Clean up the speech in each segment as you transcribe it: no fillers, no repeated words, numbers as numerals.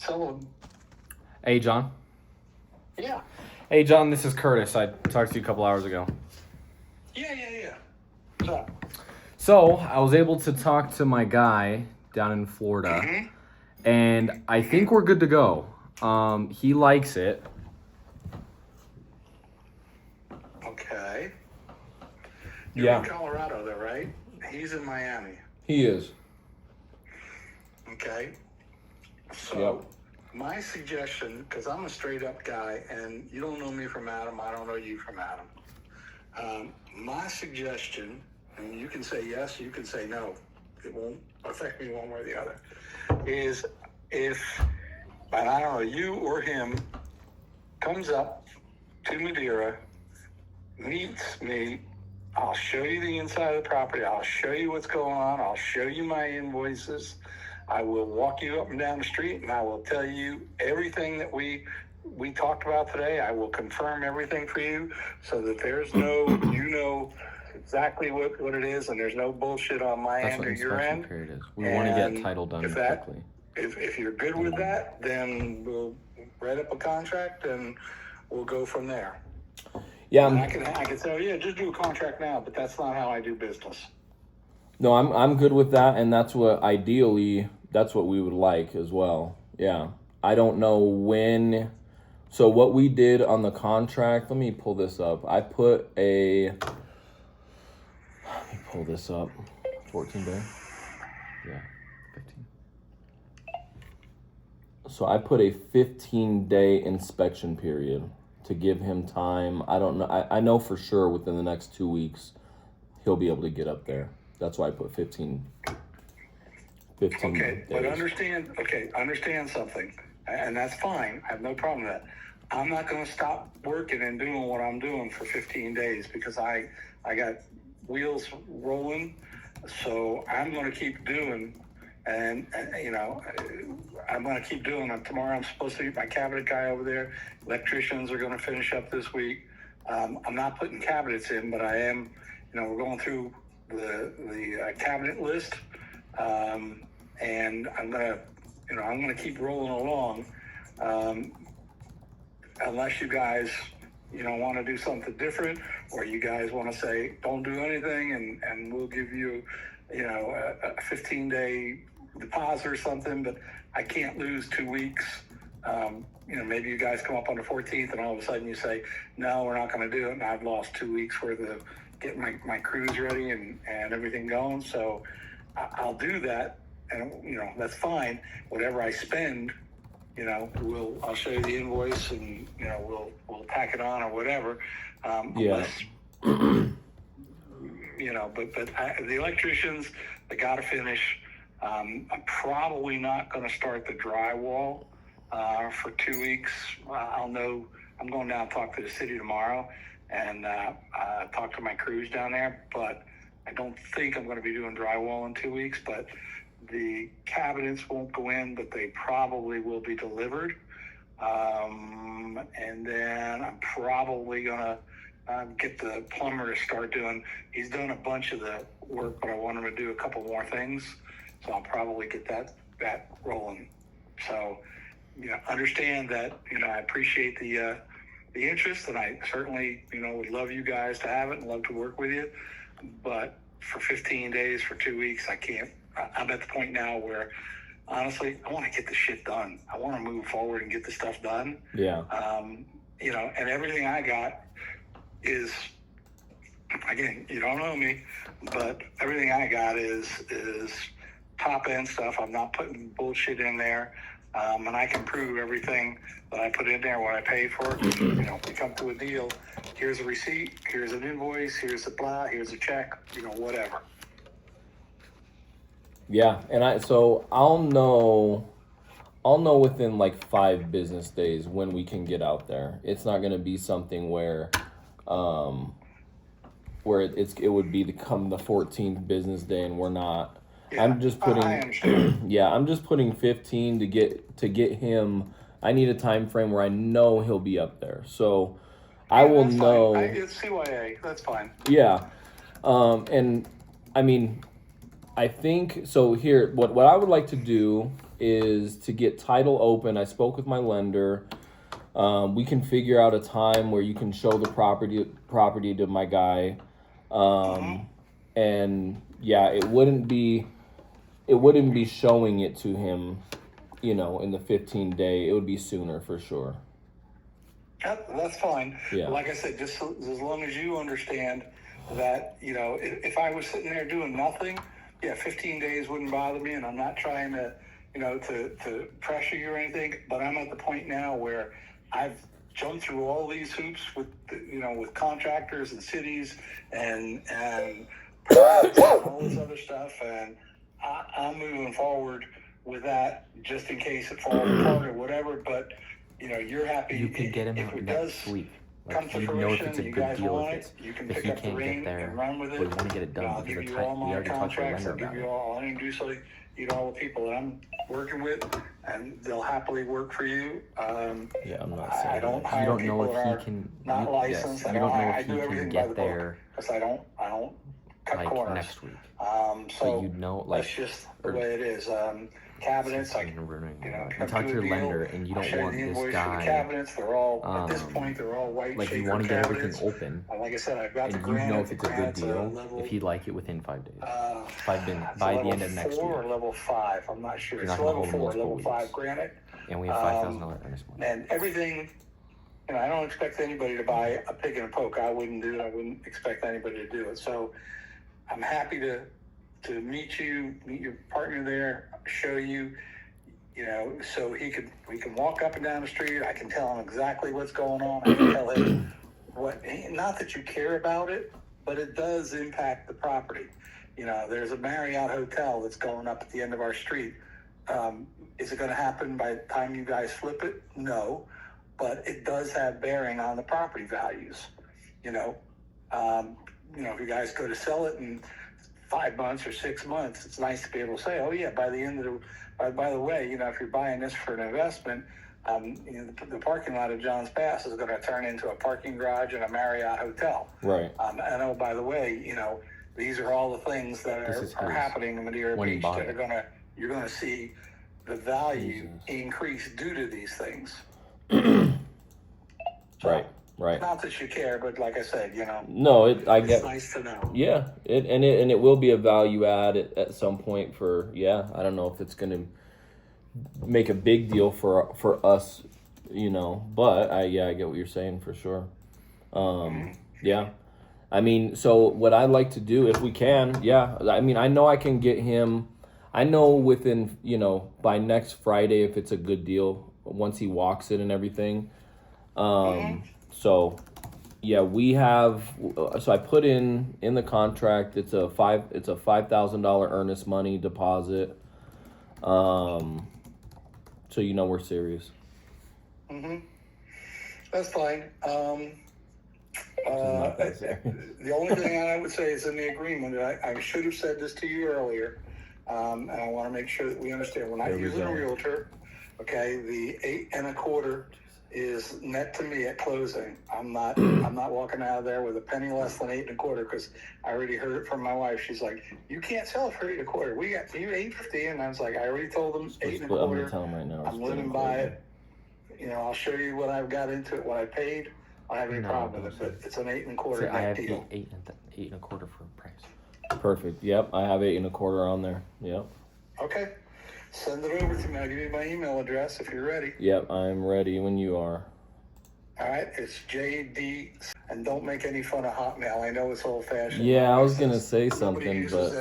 Sullivan. Hey, John. Yeah. Hey, John, this is Curtis. I talked to you a couple hours ago. Yeah. What's up? So, I was able to talk to my guy down in Florida, and I think we're good to go. He likes it. Okay. You're Yeah, in Colorado, though, right? He's in Miami. he is. Okay. So, Yep. my suggestion, because I'm a straight-up guy, and you don't know me from Adam, I don't know you from Adam. My suggestion, and you can say yes, you can say no, it won't affect me one way or the other, is if, and I don't know, you or him comes up to Madeira, meets me, I'll show you the inside of the property, I'll show you what's going on, I'll show you my invoices, I will walk you up and down the street, and I will tell you everything that we talked about today. I will confirm everything for you so that there's no, you know exactly what it is, and there's no bullshit on my That's end what or your inspection end. period is. We want to get title done quickly. If you're good with that, then we'll write up a contract and we'll go from there. Yeah, I can say, yeah, just do a contract now, but that's not how I do business. no, I'm good with that, and that's what we would like as well. Yeah, I don't know when. So what we did on the contract, let me pull this up. Let me pull this up. 14 day. Yeah, 15. So I put a 15-day inspection period to give him time. I don't know. I know for sure within the next 2 weeks he'll be able to get up there. That's why I put 15 Okay, days. but understand something, and that's fine. I have no problem with that. I'm not going to stop working and doing what I'm doing for 15 days because I got wheels rolling, so I'm going to keep doing, and I'm going to keep doing it. Tomorrow I'm supposed to get my cabinet guy over there. Electricians are going to finish up this week. I'm not putting cabinets in, but I am, we're going through the cabinet list, and I'm gonna keep rolling along, unless you guys, want to do something different, or you guys want to say don't do anything, and we'll give you, a 15-day deposit or something. But I can't lose 2 weeks. Maybe you guys come up on the 14th, and all of a sudden you say, no, we're not going to do it, and I've lost 2 weeks worth of getting my crews ready and everything going. So I'll do that, and that's fine. Whatever I spend, I'll show you the invoice, and we'll tack it on or whatever. Yeah. Unless, but the electricians, they got to finish. I'm probably not going to start the drywall for 2 weeks. I'll know. I'm going down and talk to the city tomorrow and talk to my crews down there, but I don't think I'm going to be doing drywall in 2 weeks. But the cabinets won't go in, but they probably will be delivered. And then I'm probably going to get the plumber to start doing. He's done a bunch of the work, but I want him to do a couple more things. So I'll probably get that rolling. So, understand that, I appreciate the interest, and I certainly, would love you guys to have it and love to work with you. But for 15 days, for 2 weeks, I can't. I'm at the point now where, honestly, I want to get the shit done. I want to move forward and get the stuff done. Yeah. And everything I got is, again, you don't know me, but everything I got is top end stuff. I'm not putting bullshit in there. And I can prove everything that I put in there, what I paid for. We come to a deal. Here's a receipt. Here's an invoice. Here's a blah. Here's a check. Whatever. Yeah, and I'll know within like 5 business days when we can get out there. It's not going to be something where it would be to come the 14th business day and we're not. Yeah, I'm just putting I understand. Yeah, I'm just putting 15 to get him. I need a time frame where I know he'll be up there. So I will know. It's CYA. That's fine. Yeah. And I mean, I think so. Here, what I would like to do is to get title open. I spoke with my lender. We can figure out a time where you can show the property to my guy. And yeah, it wouldn't be showing it to him, you know, in the 15-day. It would be sooner for sure. Yep, that's fine. Yeah. Like I said, just as long as you understand that, you know, if I was sitting there doing nothing, yeah, 15 days wouldn't bother me, and I'm not trying to, you know, to pressure you or anything, but I'm at the point now where I've jumped through all these hoops with, you know, with contractors and cities and permits and all this other stuff, and I'm moving forward with that just in case it falls apart or whatever, but you know, you're happy. You could get him if out it next does week. come Like, to you know if fruition, it's a you good guys deal. want If it, you can if pick he up the can't rein get there, and run with it. we want to get it done I'll because give the you all we my already talked to your contracts. lender I'll give about you it. all. I'll introduce you to all the people that I'm working with, and they'll happily work for you. Yeah, I'm not I saying don't that. hire You don't people know that if he are can. not You licensed. don't know I if do he everything can by the get book there because I don't cut like corners. next week. So But you know, like that's just the or- way it is. Cabinets, like you talk to your lender, and you don't want this for the guy. cabinets. They're all at this point. They're all white. Like, you shaker want to get cabinets. everything open, Like I said, I've got the and you know granite. if it's a good deal, if he'd like it within 5 days. By the end of next week. Or level 5. I'm not sure. You're It's not gonna level hold 4, multiple level 5 weeks. granite. And we have $5,000 earnest money. And everything, you know, I don't expect anybody to buy a pig and a poke. I wouldn't do it. I wouldn't expect anybody to do it. So I'm happy to meet your partner there, show you, you know, so we can walk up and down the street. I can tell him exactly what's going on. I can tell him not that you care about it, but it does impact the property. You know, there's a Marriott hotel that's going up at the end of our street. Is it going to happen by the time you guys flip it? No, but it does have bearing on the property values. You know, if you guys go to sell it in 5 months or 6 months, it's nice to be able to say, oh yeah, by the end of by the way, you know, if you're buying this for an investment, you know, the parking lot of John's Pass is going to turn into a parking garage and a Marriott hotel. Right. And oh, by the way, you know, these are all the things that are happening in Madeira Beach that you're going to see the value increase due to these things. Right. Right. Not that you care, but like I said, you know. No, it's nice to know. Yeah, it will be a value add at some point for I don't know if it's gonna make a big deal for us, you know. But I get what you're saying for sure. Yeah, I mean, so what I'd like to do if we can, I mean, I know I can get him. I know within by next Friday if it's a good deal once he walks it and everything. So, we have. So I put in the contract. It's a $5,000 earnest money deposit. So we're serious. That's fine. The only thing I would say is in the agreement. I should have said this to you earlier, and I want to make sure that we understand. We're not using a realtor. Okay, the 8 1/4 is net to me at closing. I'm not walking out of there with a penny less than 8 1/4 because I already heard it from my wife. She's like, you can't sell it for 8 1/4. We got you 850, and I was like, I already told them 8 1/4. I'm gonna tell him right now. I'm living by it. You know, I'll show you what I've got into it, what I paid. I don't have any problem with it, but it's an 8 1/4 I have deal. 8 1/4 for a price. Perfect. Yep, I have 8 1/4 on there. Yep. Okay. Send it over to me. I'll give you my email address if you're ready. Yep, I'm ready when you are. All right, it's JD, and don't make any fun of Hotmail. I know it's old-fashioned. Yeah, I was gonna say something, but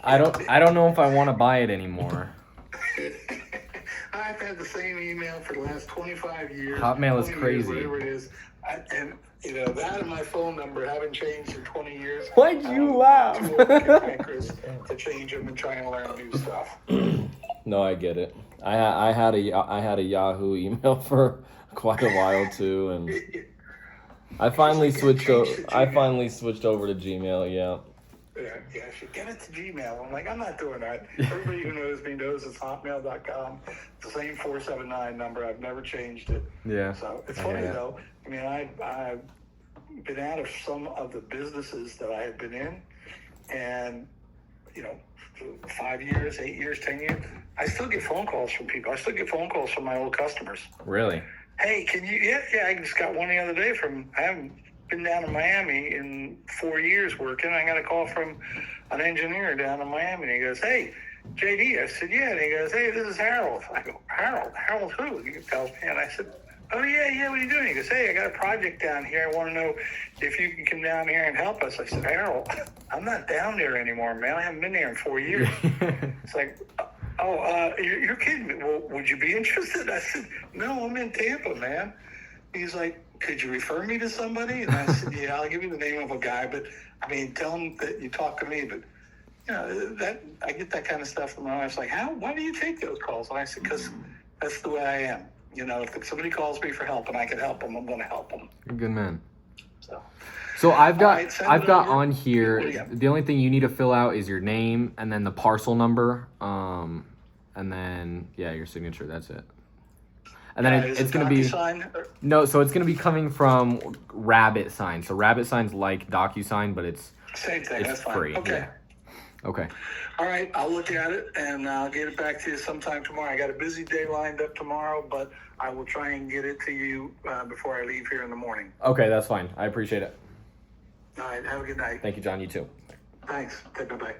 I don't know if I want to buy it anymore. I've had the same email for the last 25 years. Hotmail is crazy. Whatever it is, and that and my phone number haven't changed in 20 years. Why'd you laugh? To change them and try and learn new stuff. No, I get it. I had a Yahoo email for quite a while too, and I finally switched over to Gmail. Yeah. Yeah, I should get it to Gmail. I'm like, I'm not doing that. Everybody who knows me knows it's hotmail.com. It's the same 479 number. I've never changed it. Yeah. So it's funny though. I mean, I've been out of some of the businesses that I have been in, and 5 years, 8 years, 10 years. I still get phone calls from people. I still get phone calls from my old customers. Really? Hey, can you? Yeah. I just got one the other day I haven't been down in Miami in 4 years working. I got a call from an engineer down in Miami, and he goes, "Hey, JD." I said, "Yeah." And he goes, "Hey, this is Harold." I go, "Harold? Harold who?" He tells me, and I said, "Oh, yeah. What are you doing?" He goes, "Hey, I got a project down here. I want to know if you can come down here and help us." I said, "Harold, I'm not down there anymore, man. I haven't been there in 4 years." It's like, "Oh, you're kidding me. Well, would you be interested?" I said, "No, I'm in Tampa, man." He's like, "Could you refer me to somebody?" And I said, "Yeah, I'll give you the name of a guy, but I mean, tell him that you talk to me." But that I get that kind of stuff from my wife's like, why do you take those calls? And I said, because that's the way I am. If somebody calls me for help and I can help them, I'm going to help them. You're a good man. So I've got over. on here, the only thing you need to fill out is your name and then the parcel number, and then your signature. That's it. And then it's going to be no, so it's going to be coming from Rabbit Sign. So Rabbit Sign's like DocuSign, but it's same thing. It's that's fine. free. Okay. Yeah. Okay. All right, I'll look at it and I'll get it back to you sometime tomorrow. I got a busy day lined up tomorrow, but I will try and get it to you before I leave here in the morning. Okay, that's fine. I appreciate it. All right, have a good night. Thank you, John. You too. Thanks. Okay, bye-bye.